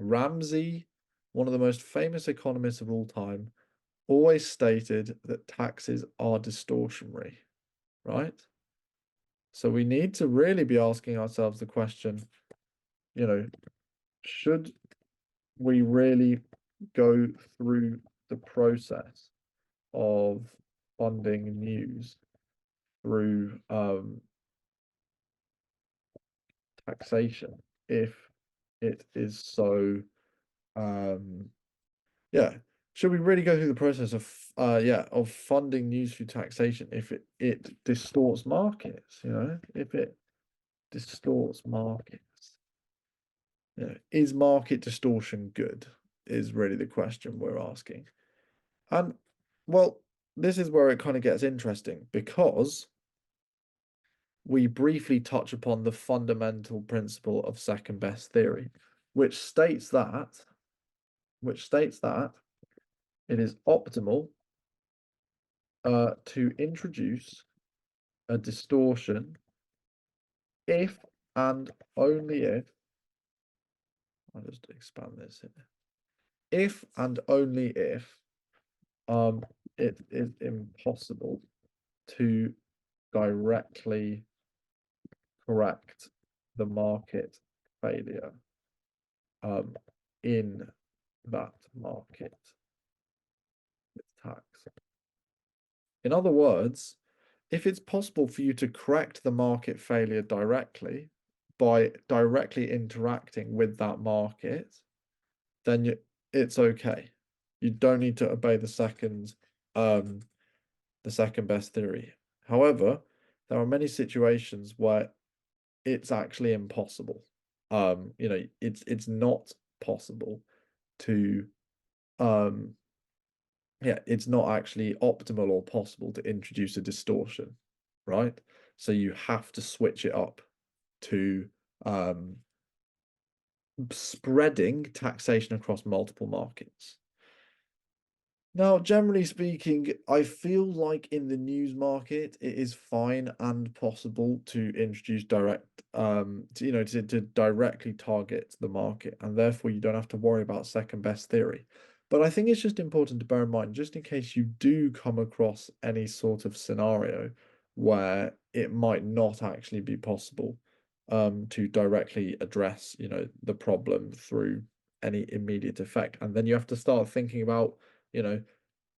Ramsey, one of the most famous economists of all time, always stated that taxes are distortionary, right? So we need to really be asking ourselves the question, should we really go through the process of funding news through taxation if it is so yeah, should we really go through the process of of funding news through taxation if it distorts markets, if it distorts markets. Is market distortion good? Is really the question we're asking. And well, this is where it kind of gets interesting because we briefly touch upon the fundamental principle of second best theory, which states that it is optimal to introduce a distortion if and only if, I'll just expand this here, if and only if it is impossible to directly correct the market failure in that market with tax. In other words, if it's possible for you to correct the market failure directly by directly interacting with that market, then it's okay. You don't need to obey the second best theory. However, there are many situations where it's actually impossible. It's not possible to it's not actually optimal or possible to introduce a distortion, right? So you have to switch it up to spreading taxation across multiple markets. Now, generally speaking, I feel like in the news market, it is fine and possible to introduce to directly target the market, and therefore you don't have to worry about second best theory. But I think it's just important to bear in mind, just in case you do come across any sort of scenario where it might not actually be possible to directly address, the problem through any immediate effect. And then you have to start thinking about,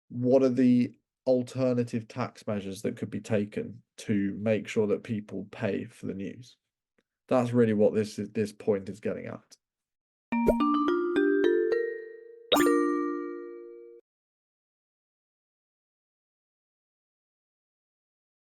what are the alternative tax measures that could be taken to make sure that people pay for the news? That's really what this point is getting at.